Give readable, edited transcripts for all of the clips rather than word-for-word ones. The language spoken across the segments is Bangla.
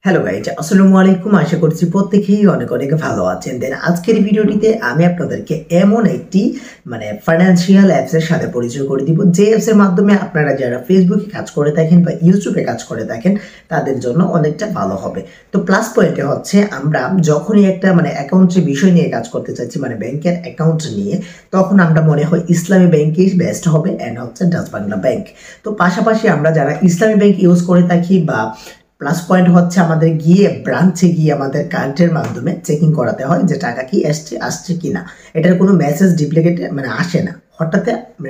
হ্যালো গাইজ, আসসালামু আলাইকুম। আশা করছি প্রত্যেকেই অনেক অনেক ভালো আছেন। দেন আজকের ভিডিওটিতে আমি আপনাদেরকে এমন একটি ফাইন্যান্সিয়াল অ্যাপসের সাথে পরিচয় করে দিব, যে অ্যাপসের মাধ্যমে আপনারা যারা ফেসবুকে কাজ করে থাকেন বা ইউটিউবে কাজ করে থাকেন তাদের জন্য অনেকটা ভালো হবে। তো প্লাস পয়েন্টে হচ্ছে, আমরা যখনই একটা অ্যাকাউন্টের বিষয় নিয়ে কাজ করতে চাচ্ছি, ব্যাংকের অ্যাকাউন্ট নিয়ে, তখন আমরা মনে হয় ইসলামী ব্যাংকই বেস্ট হবে, অ্যান্ড হচ্ছে ডাচ বাংলা ব্যাংক। তো পাশাপাশি আমরা যারা ইসলামী ব্যাংক ইউজ করে থাকি, বা প্লাস পয়েন্ট হচ্ছে আমাদের গিয়ে ব্রাঞ্চে গিয়ে আমাদের কার্ডের মাধ্যমে চেকিং করাতে হয় যে টাকা কি আসছে কিনা। এটার কোনো মেসেজ ডিপ্লিকেট আসে না, হঠাৎ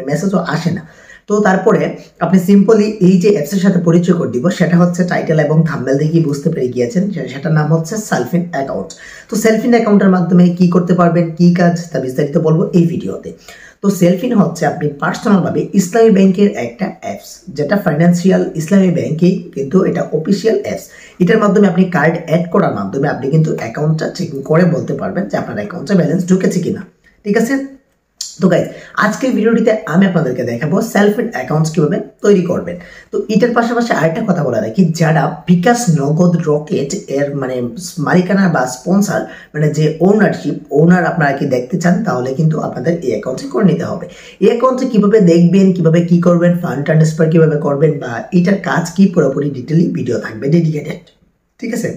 মেসেজও আসে না। তো তারপরে আপনি সিম্পলি এই যে অ্যাপসের সাথে পরিচয় করে দিব, সেটা হচ্ছে টাইটেল এবং থাম্বনেল দেখে বুঝতে পেরে গিয়েছেন, সেটার নাম হচ্ছে সেলফিন অ্যাকাউন্ট। তো সেলফিন অ্যাকাউন্টের মাধ্যমে কি করতে পারবেন, কি কাজ, তা বিস্তারিত বলবো এই ভিডিওতে। তো সেলফিন হচ্ছে আপনি পার্সোনালভাবে ইসলামী ব্যাংকের একটা অ্যাপস, যেটা ফাইন্যান্সিয়াল ইসলামী ব্যাংকেই, কিন্তু এটা অফিসিয়াল অ্যাপস। এটার মাধ্যমে আপনি কার্ড অ্যাড করার মাধ্যমে আপনি কিন্তু অ্যাকাউন্টটা চেকিং করে বলতে পারবেন যে আপনার অ্যাকাউন্টে ব্যালেন্স ঢুকেছে কিনা। ঠিক আছে। তো গাইজ, আজকের ভিডিওটিতে আমি আপনাদেরকে দেখাবো সেলফ অ্যাকাউন্টস কিভাবে তৈরি করবেন। তো এটার পাশাপাশি আরেকটা কথা বলা রাখি, যারা বিকাশ নগদ রকেট এর মালিকানা বা স্পন্সর, যে ওনার আপনারা কি দেখতে চান, তাহলে কিন্তু আপনাদের এই অ্যাকাউন্টে করে নিতে হবে। এই অ্যাকাউন্টে কিভাবে দেখবেন, কিভাবে কি করবেন, ফান্ড ট্রান্সফার কিভাবে করবেন, বা এটার কাজ কি, পুরোপুরি ডিটেইলি ভিডিও থাকবে ডেডিকেটেড। ঠিক আছে।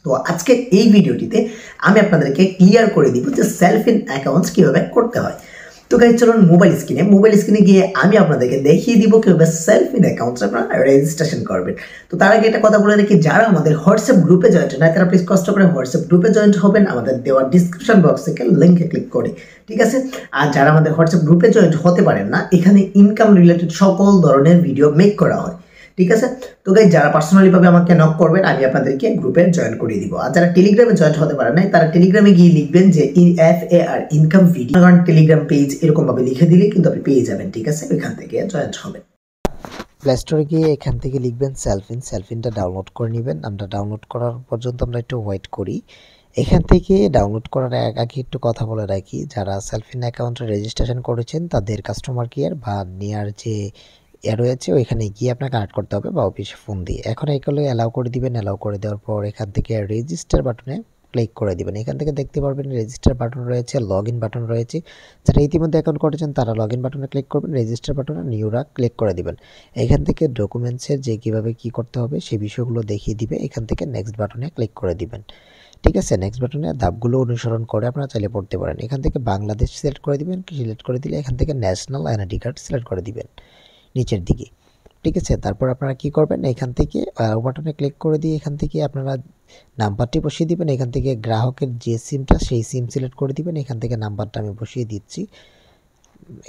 তো আজকের এই ভিডিওটিতে আমি আপনাদেরকে ক্লিয়ার করে দিব যে সেলফ ইন অ্যাকাউন্টস কিভাবে করতে হয়। তো গাইজ, চলুন মোবাইল স্ক্রিনে গিয়ে আমি আপনাদেরকে দেখিয়ে দিব কিভাবে সেলফ ইন অ্যাকাউন্টস আপনারা রেজিস্ট্রেশন করবেন। তো তার আগে একটা কথা বলে রাখি, যারা আমাদের হোয়াটসঅ্যাপ গ্রুপে জয়েন্ট না, তারা প্লিজ কষ্ট করে হোয়াটসঅ্যাপ গ্রুপে জয়েন্ট হবেন আমাদের দেওয়া ডিসক্রিপশন বক্স থেকে লিঙ্কে ক্লিক করে। ঠিক আছে। আর যারা আমাদের হোয়াটসঅ্যাপ গ্রুপে জয়েন্ট হতে পারেন না, এখানে ইনকাম রিলেটেড সকল ধরনের ভিডিও মেক করা হয়। ঠিক আছে। তো গাইজ, যারা পার্সোনালি ভাবে আমাকে নক করবেন, আমি আপনাদেরকে গ্রুপে জয়েন করিয়ে দিব। আর যারা টেলিগ্রামে জয়েন হতে পারেন না, তারা টেলিগ্রামে গিয়ে লিখবেন যে FAR ইনকাম ভিডিও, কারণ টেলিগ্রাম পেজ এরকম ভাবে লিখে দিলে কিন্তু আপনি পেয়ে যাবেন। ঠিক আছে, ওইখান থেকে জয়েন হবেন। প্লে স্টোরে গিয়ে এখান থেকে লিখবেন সেলফিনটা ডাউনলোড করে নেবেন। আমরা ডাউনলোড করার পর্যন্ত আমরা একটু ওয়েট করি। এখান থেকে ডাউনলোড করার আগে একটু কথা বলে রাখি, যারা সেলফিন অ্যাকাউন্টে রেজিস্ট্রেশন করেছেন তাদের কাস্টমার কেয়ার বা নিয়ার যে রয়েছে ওইখানে গিয়ে আপনাকে কানেক্ট করতে হবে বা অফিসে ফোন দিয়ে। এখন এগুলো অ্যালাউ করে দিবেন। অ্যালাউ করে দেওয়ার পর এখান থেকে রেজিস্টার বাটনে ক্লিক করে দিবেন। এখান থেকে দেখতে পারবেন রেজিস্টার বাটন রয়েছে, লগ ইন বাটন রয়েছে। যারা ইতিমধ্যে অ্যাকাউন্ট করেছেন তারা লগ ইন বাটনে ক্লিক করবেন, রেজিস্টার বাটনে নিউরা ক্লিক করে দিবেন। এখান থেকে ডকুমেন্টসের যে কীভাবে কী করতে হবে সেই বিষয়গুলো দেখিয়ে দিবে। এখান থেকে নেক্সট বাটনে ক্লিক করে দিবেন। ঠিক আছে, নেক্সট বাটনে ধাপগুলো অনুসরণ করে আপনারা চাইলে পড়তে পারেন। এখান থেকে বাংলাদেশ সিলেক্ট করে দিবেন। সিলেক্ট করে দিলে এখান থেকে ন্যাশনাল আইডেন্টি কার্ড সিলেক্ট করে দিবেন নিচের দিকে। ঠিক আছে, তারপর আপনারা কি করবেন, এখান থেকে বাটনে ক্লিক করে দিয়ে এখান থেকে আপনারা নাম্বারটি বসিয়ে দিবেন। এখান থেকে গ্রাহকের যে সিমটা সেই সিম সিলেক্ট করে দিবেন। এখান থেকে নাম্বারটা আমি বসিয়ে দিচ্ছি,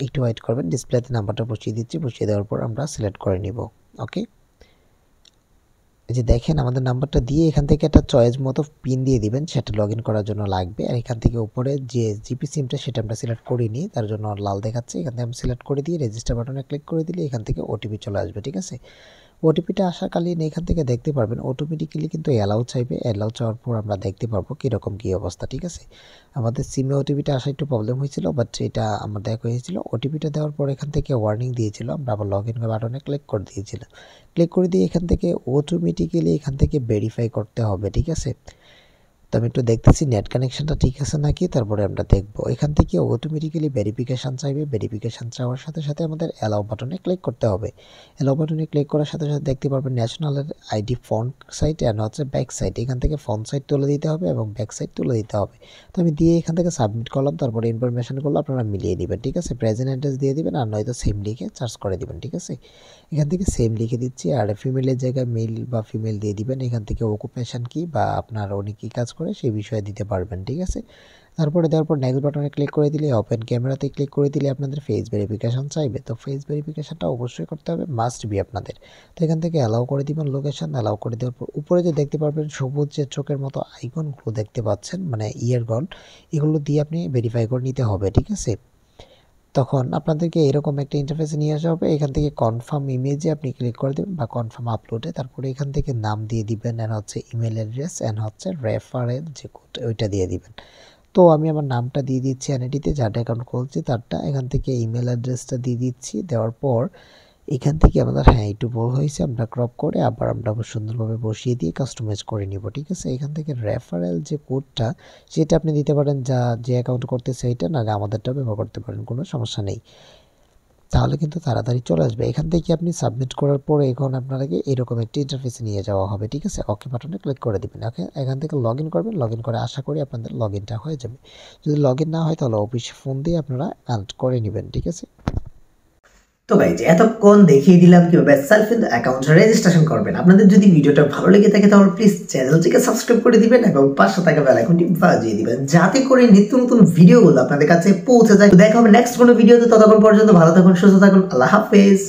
একটু ওয়েট করবেন। ডিসপ্লেতে নাম্বারটা বসিয়ে দিচ্ছি, বসিয়ে দেওয়ার পর আমরা সিলেক্ট করে নিব। ওকে, এই যে দেখেন আমাদের নাম্বারটা দিয়ে এখান থেকে একটা চয়েস মতো পিন দিয়ে দিবেন, সেটা লগ ইন করার জন্য লাগবে। আর এখান থেকে উপরে যে জিপি সিমটা সেটা আমরা সিলেক্ট করিনি, তার জন্য লাল দেখাচ্ছে। এখান থেকে আমি সিলেক্ট করে দিয়ে রেজিস্টার বাটনে ক্লিক করে দিলে এখান থেকে ওটিপি চলে আসবে। ঠিক আছে, ওটিপিটা আসাকালীন এখান থেকে দেখতে পারবেন অটোমেটিক্যালি কিন্তু অ্যালাউ চাইবে। অ্যালাউ চাওয়ার পর আমরা দেখতে পারবো কীরকম কী অবস্থা। ঠিক আছে, আমাদের সিমে ওটিপিটা আসা একটু প্রবলেম হয়েছিল, বাট এটা আমার দেখা হয়েছিল। ওটিপিটা দেওয়ার পর এখান থেকে ওয়ার্নিং দিয়েছিল, আমরা আবার লগ ইন বাটনে ক্লিক করে দিয়েছিলাম। ক্লিক করে দিয়ে এখান থেকে অটোমেটিক্যালি এখান থেকে ভেরিফাই করতে হবে। ঠিক আছে, তো আমি একটু দেখতেছি নেট কানেকশনটা ঠিক আছে নাকি, তারপরে আমরা দেখব। এখান থেকে অটোমেটিক্যালি ভেরিফিকেশান চাইবে। ভেরিফিকেশান চাওয়ার সাথে সাথে আমাদের অ্যালাউ বাটনে ক্লিক করতে হবে। অ্যালাউ বাটনে ক্লিক করার সাথে সাথে দেখতে পারবেন ন্যাশনালের আইডি ফ্রন্ট সাইড অ্যান্ড হচ্ছে ব্যাক সাইড। এখান থেকে ফ্রন্ট সাইড তুলে দিতে হবে এবং ব্যাক সাইড তুলে দিতে হবে। তো আমি দিয়ে এখান থেকে সাবমিট করলাম, তারপরে ইনফরমেশনগুলো আপনারা মিলিয়ে নেবেন। ঠিক আছে, প্রেজেন্ট অ্যাড্রেস দিয়ে দিবেন, আর নয়তো সেম লিখে চার্জ করে দিবেন। ঠিক আছে, এখান থেকে সেম লিখে দিচ্ছি, আর ফিমেলের জায়গায় মেল বা ফিমেল দিয়ে দিবেন। এখান থেকে অকুপেশন কি বা আপনার উনি কী কাজ করে সেই বিষয়ে দিতে পারবেন। ঠিক আছে, তারপরে দেওয়ার পর নেক্সট বাটনে ক্লিক করে দিলে, ওপেন ক্যামেরাতে ক্লিক করে দিলে আপনাদের ফেস ভেরিফিকেশান চাইবে। তো ফেস ভেরিফিকেশানটা অবশ্যই করতে হবে, মাস্ট বি আপনাদের। তো এখান থেকে অ্যালাউ করে দিবেন লোকেশান। অ্যালাউ করে দেওয়ার পর উপরে যে দেখতে পারবেন সবুজ যে চোখের মতো আইকনগুলো দেখতে পাচ্ছেন, ইয়ারগন, এগুলো দিয়ে আপনি ভেরিফাই করে নিতে হবে। ঠিক আছে, তখন আপনাদেরকে এরকম একটা ইন্টারফেসে নিয়ে আসা হবে। এখান থেকে কনফার্ম ইমেজে আপনি ক্লিক করে দেবেন বা কনফার্ম আপলোডে, তারপরে এখান থেকে নাম দিয়ে দিবেন, অ্যান্ড হচ্ছে ইমেল অ্যাড্রেস, অ্যান্ড হচ্ছে রেফারেল যে কোড ওইটা দিয়ে দিবেন। তো আমি আমার নামটা দিয়ে দিচ্ছি এনআইডিতে, যারটা অ্যাকাউন্ট খুলছি তারটা। এখান থেকে ইমেল অ্যাড্রেসটা দিয়ে দিচ্ছি। দেওয়ার পর এখান থেকে আমাদের একটু বড় হয়েছে, আমরা ক্রপ করে আবার আমরা সুন্দরভাবে বসিয়ে দিয়ে কাস্টমাইজ করে নিব। ঠিক আছে, এখান থেকে রেফারেল যে কোডটা সেটা আপনি দিতে পারেন, যে অ্যাকাউন্ট করতে সেইটা, নাহলে আমাদেরটাও ব্যবহার করতে পারেন, কোনো সমস্যা নেই। তাহলে কিন্তু তাড়াতাড়ি চলে আসবে। এখান থেকে আপনি সাবমিট করার পরে এখন আপনাকে এরকম একটি ইন্টারফেসে নিয়ে যাওয়া হবে। ঠিক আছে, ওকে বাটনে ক্লিক করে দিবেন। ওকে, এখান থেকে লগ ইন করবেন। লগ ইন করে আশা করি আপনাদের লগ ইনটা হয়ে যাবে। যদি লগ ইন না হয় তাহলে অফিসে ফোন দিয়ে আপনারা কানেক্ট করে নেবেন। ঠিক আছে, তো গাইজ এতক্ষণ দেখিয়ে দিলাম কিভাবে সেলফ ইন অ্যাকাউন্ট রেজিস্ট্রেশন করবেন। আপনাদের যদি ভিডিওটা ভালো লেগে থাকে তাহলে প্লিজ চ্যানেলটিকে সাবস্ক্রাইব করে দিবেন এবং পাশে থাকা বেল আইকনটি বাজিয়ে দিবেন, যাতে করে নিত্য নতুন ভিডিওগুলো আপনাদের কাছে পৌঁছে যায়। দেখা হবে নেক্সট কোনো ভিডিওতে। ততক্ষণ পর্যন্ত ভালো থাকুন, সুস্থ থাকুন। আল্লাহ হাফেজ।